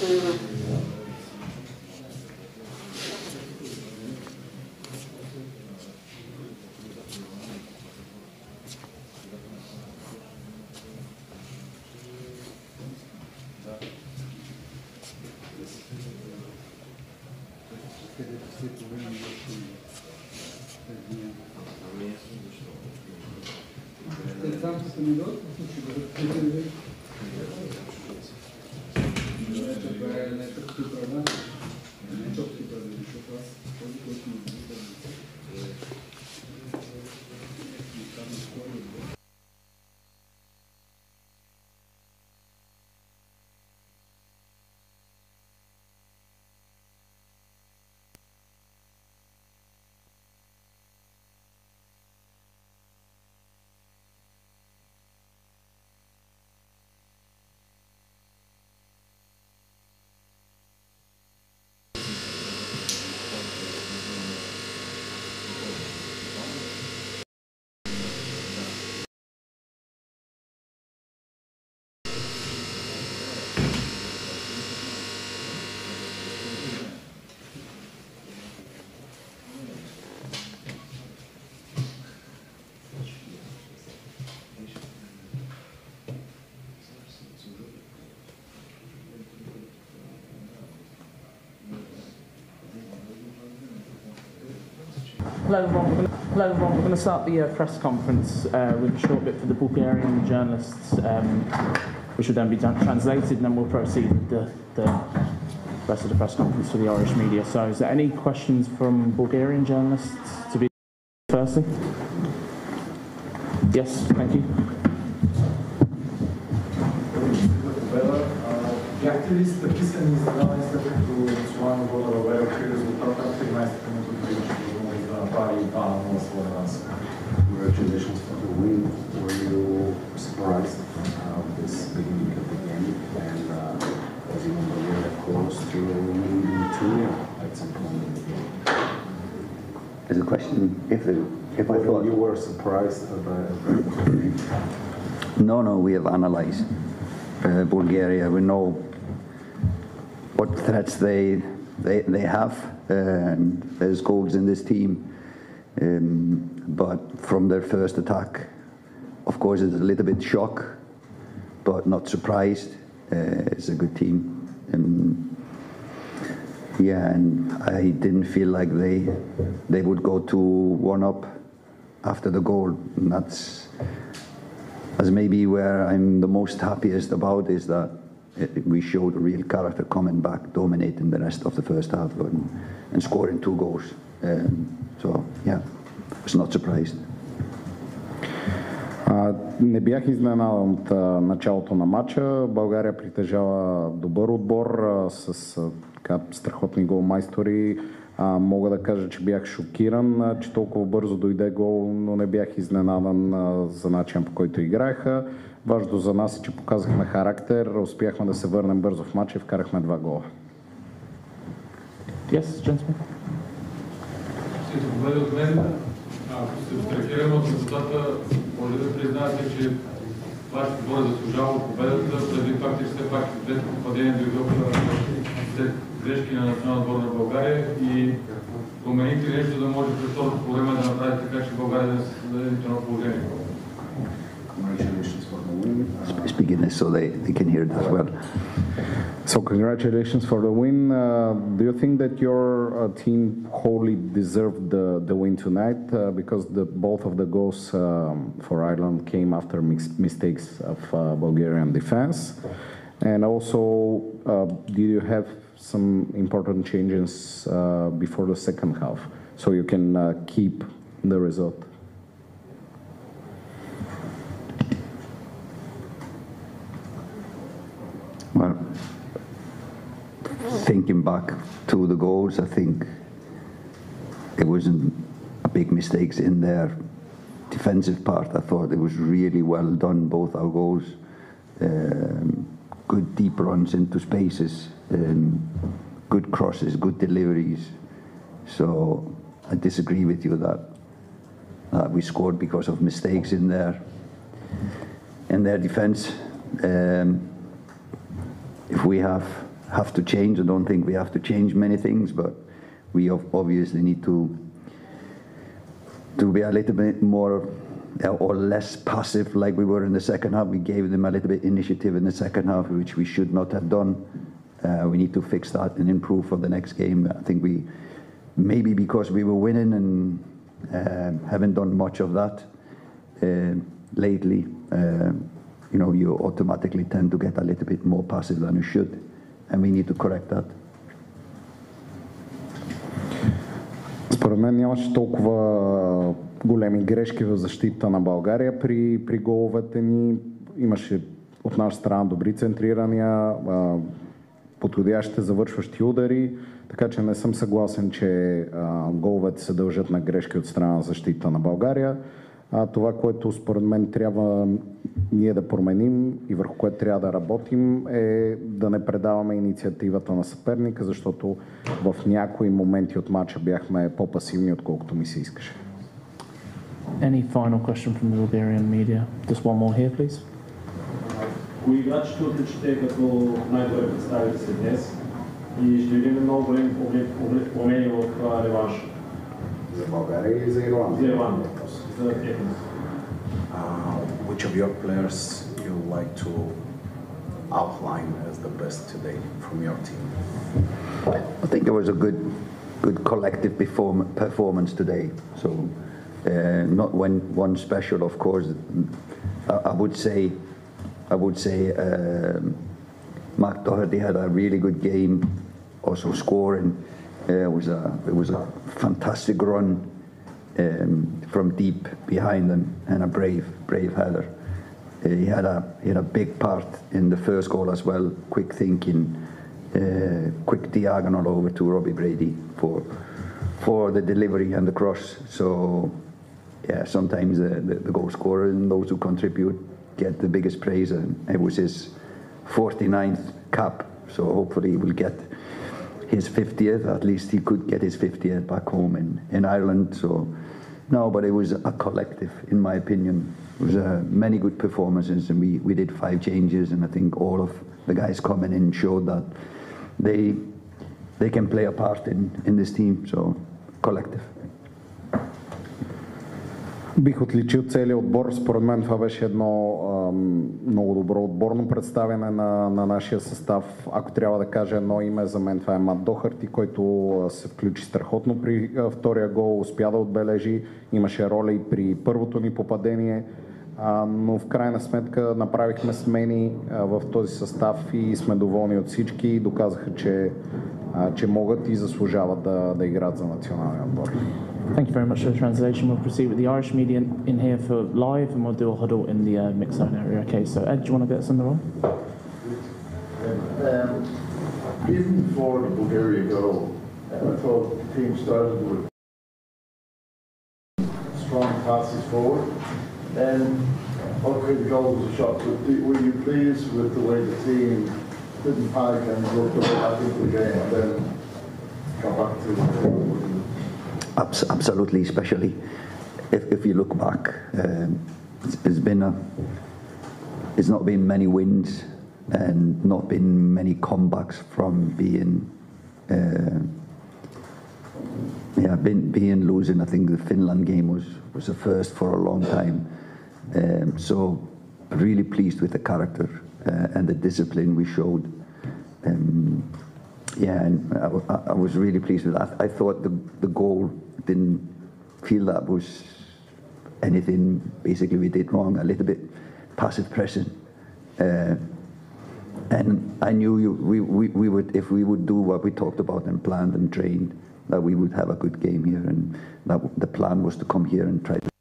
Hello everyone, we're going to start the press conference with a short bit for the Bulgarian journalists, which will then be translated, and then we'll proceed with the rest of the press conference for the Irish media. So is there any questions from Bulgarian journalists to be firstly? Yes, thank you. Бяхте ли стъписани за даден след като национална вода България откри резултата на 13-та минута да направи 2-0 своя нас? Congratulations for the win. Were you surprised of this beginning of the game? And was even Bulgaria close to winning 2-0 at some point in the game? Is the question if I thought you were surprised by No, we have analysed Bulgaria. We know what threats they have. There's goals in this team, but from their first attack, of course, it's a little bit shock, but not surprised. It's a good team. And I didn't feel like they would go to 1-up after the goal. And that's maybe where I'm the most happiest about, is that we showed real character coming back, dominating the rest of the first half and scoring 2 goals. So yeah, I was not surprised. Не бях изненадан от началото на матча. България притежава добър отбор с страхотни голмайстори. Мога да кажа, че бях шокиран, че толкова бързо дойде гол, но не бях изненадан за начин, по който играеха. Важното за нас е, че показахме характер, успяхме да се върнем бързо в матча и вкарахме 2 гола. Yes, gentlemen. Ще победа от мен. Ако се абстрахираме от резултата, може да признаете, че вашето отбор заслужава победата, преди факта, че все пак двете попадения дойдоха след грешки на националния отбор на България, и промените нещо, да може през второто по време да направите така, че България да се създаде едно положение. Congratulations for the win. Speaking this so they can hear it as well. So congratulations for the win. Do you think that your team wholly deserved the win tonight? Because both of the goals for Ireland came after mistakes of Bulgarian defense. And also, did you have some important changes before the second half so you can keep the result? Well, thinking back to the goals, I think it wasn't big mistakes in their defensive part. I thought it was really well done, both our goals. Good deep runs into spaces, good crosses, good deliveries. So I disagree with you that we scored because of mistakes in their defense. If we have have to change. I don't think we have to change many things, but we obviously need to be a little bit more or less passive like we were in the second half. We gave them a little bit initiative in the second half, which we should not have done. We need to fix that and improve for the next game. I think we, maybe because we were winning and haven't done much of that lately, you know, you automatically tend to get a little bit more passive than you should, and we need to correct that. Според мен нямаше толкова големи грешки в защита на България при головете ни. Имаше от наша страна добри центрирания, подходящите завършващи удари, така че не съм съгласен, че головете се дължат на грешки от страна на защита на България. Това, което според мен трябва ние да променим и върху което трябва да работим, е да не предаваме инициативата на съперника, защото в някои моменти от матча бяхме по-пасивни, отколкото ми се искаше. Any final question from the Bulgarian media? Just one more here, please. Кои играчи ще отличите като най-добре представите се днес и ще видим много големи промени в реванша? За България или за Ирландия? За Ирландия. За техния. Which of your players you like to outline as the best today from your team? I think it was a good collective performance today. So not one special, of course. I would say Mark Doherty had a really good game, also scoring. It was a fantastic run from deep behind them, and a brave header. He had a big part in the first goal as well. Quick thinking, quick diagonal over to Robbie Brady for the delivery and the cross. So yeah, sometimes the goal scorer and those who contribute get the biggest praise, and it was his 49th cap, so hopefully he will get his 50th. At least he could get his 50th back home in Ireland. So no, but it was a collective, in my opinion. It was many good performances, and we did 5 changes, and I think all of the guys coming in showed that they can play a part in this team. So collective. Бих отличил целият отбор. Според мен това беше едно много добро отборно представяне на нашия състав. Ако трябва да кажа едно име, за мен това е Мат Дохарти, който се включи страхотно при втория гол, успя да отбележи, имаше роля и при първото ни попадение, но в крайна сметка направихме смени в този състав и сме доволни от всички и доказаха, че могат и заслужават да играят за националния отбор. Thank you very much for the translation. We'll proceed with the Irish media in here for live, and we'll do a huddle in the mix zone area. Okay, so Ed, do you want to get us on the roll? Even before the Bulgaria goal, I thought the team started with strong passes forward, and okay, the goal was a shot. But were you pleased with the way the team didn't panic and looked back into the game and then got back to the Absolutely, especially if you look back, it's not been many wins and not been many comebacks from being losing. I think the Finland game was the first for a long time. So really pleased with the character and the discipline we showed. Yeah, and I was really pleased with that. I thought the goal didn't feel that was anything basically we did wrong. A little bit passive pressing, and I knew we would, if we would do what we talked about and planned and trained, that we would have a good game here, and that the plan was to come here and try to.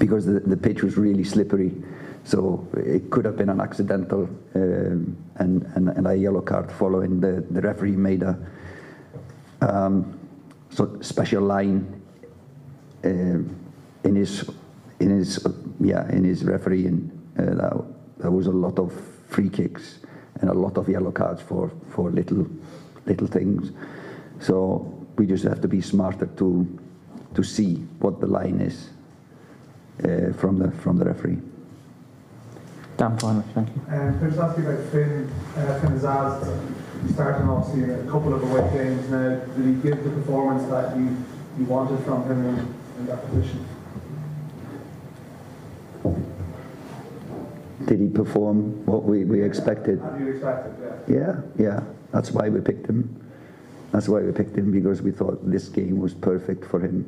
because the pitch was really slippery, so it could have been an accidental and a yellow card following. The referee made a special line in his refereeing. There was a lot of free kicks and a lot of yellow cards for little things. So we just have to be smarter to see what the line is from the referee. Dan, finally, thank you. Can I just ask you about Finn? Finn has asked, starting obviously in a couple of away games now, did he give the performance that you wanted from him in that position? Did he perform what we expected? Have you expected, Yeah. That's why we picked him. That's why we picked him, because we thought this game was perfect for him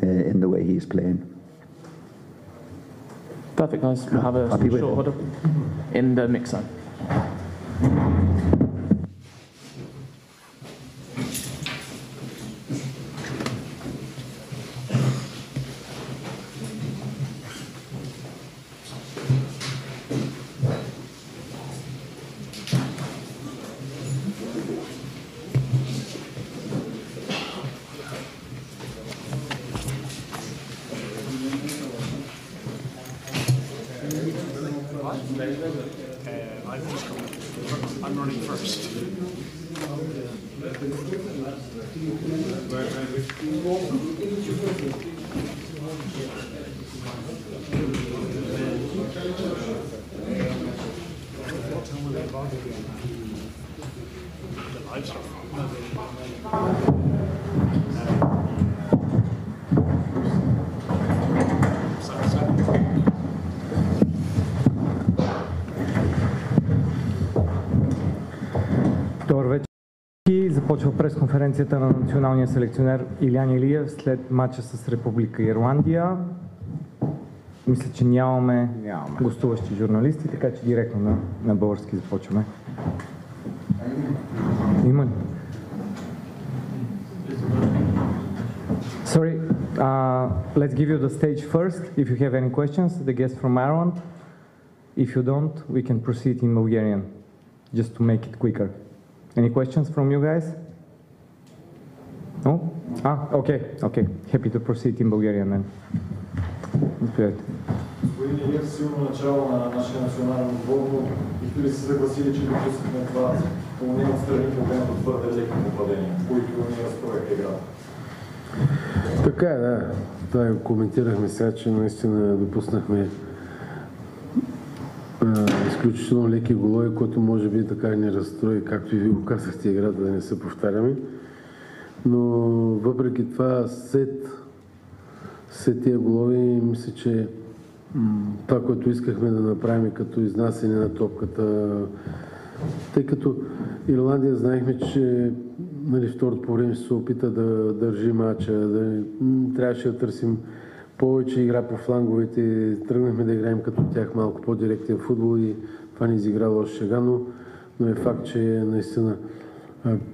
in the way he's playing. Perfect, guys. We'll have a short huddle in the mix zone. I'm running first. Добър вечер. Започва пресконференцията на националния селекционер Илян Илиев след матча с Република Ирландия. Мисля, че нямаме гостуващи журналисти, така че директно на български започваме. Има ли? Sorry, let's give you the stage first. If you have any questions, the guest from Ireland. If you don't, we can proceed in Bulgarian, just to make it quicker. Any questions from you guys? No? Okay. Happy to proceed in Bulgarian then. Господин Илиев, силно начало на нашия национален отбор, но бихте ли се съгласили, че допускахме това поне отстрани погледното твърде леки попадения, които ни разстроиха играта? Така е, да. Това коментирахме сега, че наистина допуснахме изключително леки голове, което може би така ни разстрои, както и ви го казахте, играта, да не се повтаряме. Но въпреки това, след тия голови, мисля, че това, което искахме да направим като изнасяне на топката, тъй като Ирландия знаехме, че второто по време ще се опита да държи мача, трябваше да търсим повече игра по фланговете, тръгнахме да играем като тях малко по-директен футбол и това ни изигра лоша шега, но е факт, че наистина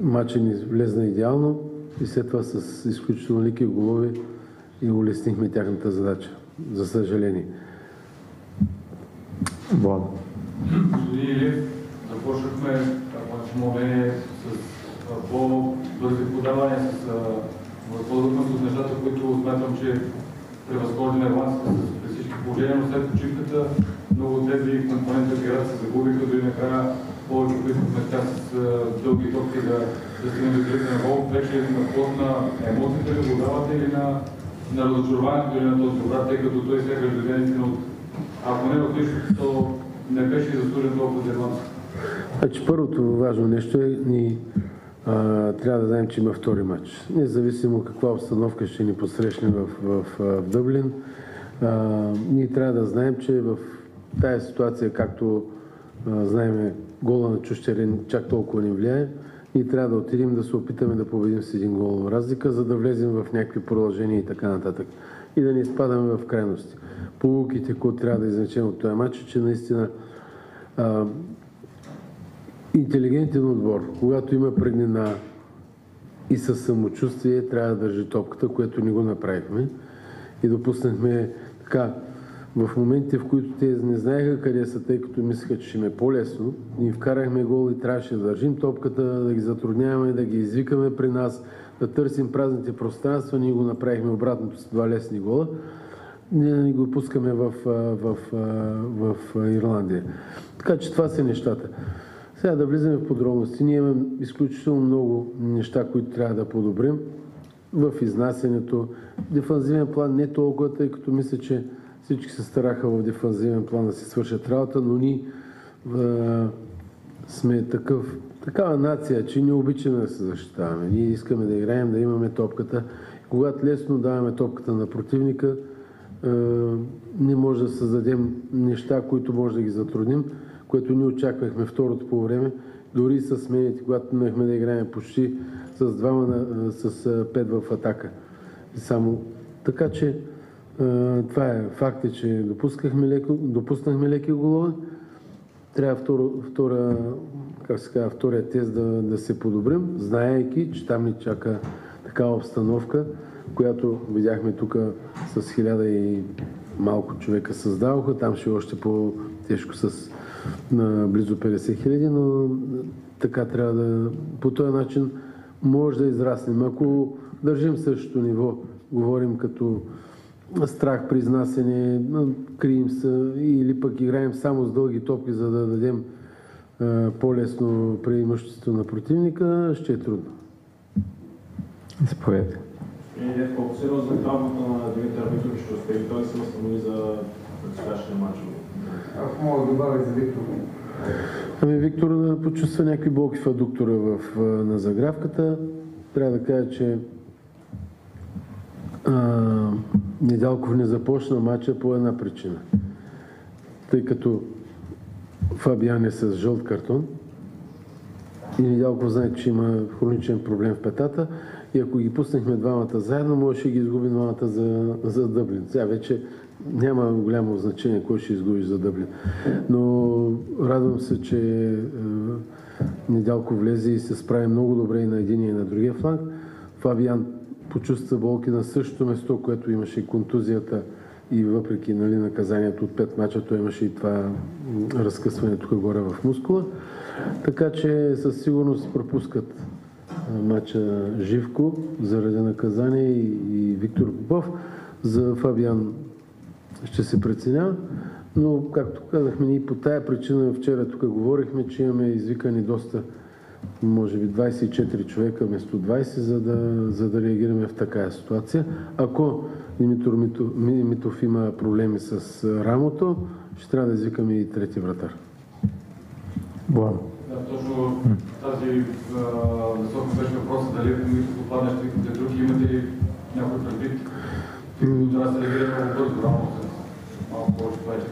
матчът ни влезна идеално и след това с изключително леки голови и улеснихме тяхната задача, за съжаление. Влад. Господин Илиев, започнахме мобение с по-бързи подавания, с възползвахме от нещата, които смятам, че превъзходи на ирландците при всички положения, но след почивката много от тези компоненти от играта се загубиха, дори накрая повече поискахме тях с дълги топки да стигнем до директен гол. Вече на плод на емоциите ли го давате или на разочарованието или на този обрат, тъй като той сега гражданите, но ако не в личното, то не беше и заслужен толкова за ирландците. Значи първото важно нещо е, трябва да знаем, че има втори матч. Независимо каква обстановка ще ни посрещне в Дъблин, ние трябва да знаем, че в тая ситуация, както знаем, гола на Чущерин чак толкова ни влияе, ние трябва да отидем да се опитаме да победим с един гол разлика, за да влезем в някакви продължения и така нататък. И да не изпадаме в крайности. Поуките, които трябва да изречем от този матч, че наистина интелигентен отбор, когато има преднина и със самочувствие трябва да държи топката, което не го направихме. И допуснахме така, в моментите, в които те не знаеха къде са, тъй като мислеха, че ще им е по-лесно, ние вкарахме гол и трябваше да държим топката, да ги затрудняваме, да ги извикаме при нас, да търсим празните пространства. Ние го направихме обратното с 2 лесни гола. Ние го пускаме в Ирландия. Така че това са нещата. Сега да влизаме в подробности. Ние имаме изключително много неща, които трябва да подобрим в изнасянето. Дефанзивен план не толкова, тъй като мисля, че всички се стараха в дефанзивен план да си свършат работа, но ние сме такава нация, че не обичаме да се защитаваме. Ние искаме да играем, да имаме топката. Когато лесно даваме топката на противника, не може да създадем неща, които може да ги затрудним, което ние очаквахме второто по време, дори с смените, когато имахме да играем почти с 5 в атака. Така че това е факт, че допуснахме леки голове. Трябва втория тест да се подобрим, знаейки, че там ни чака такава обстановка, която видяхме тук с 1000 и малко човека създаваха. Там ще е още по-тежко с близо 50 000, но така трябва да... По този начин може да израснем. Ако държим същото ниво, говорим като страх при изнасяне, крием се или пък играем само с дълги топки, за да дадем по-лесно преимущество на противника, ще е трудно. Заповядайте. Колко сериозна травмата на Димитър Митрович ще успее, той се възстанови за предстоящия матч? Ако мога да добавя за Виктор. Виктор почувства някакви болки в адуктора на загравката. Трябва да кажа, че Недялков не започна матча по една причина. Тъй като Фабиан е с жълт картон и Недялков знае, че има хроничен проблем в петата и ако ги пуснахме двамата заедно, може да ги изгубим двамата за Дъблин. Сега вече няма голямо значение кой ще изгубиш за Дъблин. Но радвам се, че Недялков влезе и се справи много добре и на единия и на другия фланг. Фабиан почувства болки на същото место, което имаше и контузията и въпреки наказанието от 5 мача, той имаше и това разкъсване тук горе в мускула. Така че със сигурност пропускат мача Живко заради наказание и Виктор Попов. За Фабиан ще се преценява, но както казахме, ние по тая причина вчера тук говорихме, че имаме извикани доста, може би 24 човека вместо 20, за да реагираме в такава ситуация. Ако Димитър Митов има проблеми с рамото, ще трябва да извикаме и трети вратар. Благо. Точно тази насока беше въпроса, дали Митов попадне в триките други, имате ли някой предвид? Трябва да се реагира много бързо, рамото с малко повече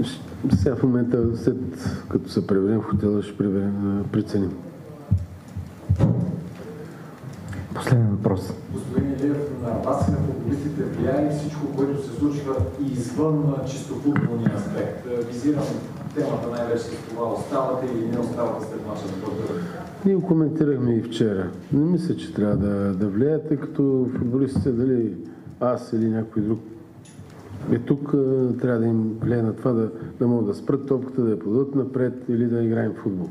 24. Сега в момента, след като се приберем в хотела, ще преценим. Последен въпрос. Господин Илиев, на вас и на футболистите влияе ли всичко, което се случва извън чисто футболния аспект? Визирам темата най-вече с това, оставате или не оставате след мача на България? Ние го коментирахме и вчера. Не мисля, че трябва да влияе, тъй като футболистите, дали аз или някой друг тук, трябва да им влияе на това да могат да спрат топката, да я подадат напред или да играем футбол.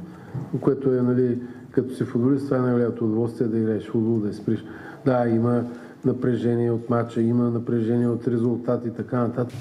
Което е, като си футболист, това е най-голямото удоволствие да играеш футбол, да сприш. Да, има напрежение от матча, има напрежение от резултати и така нататък.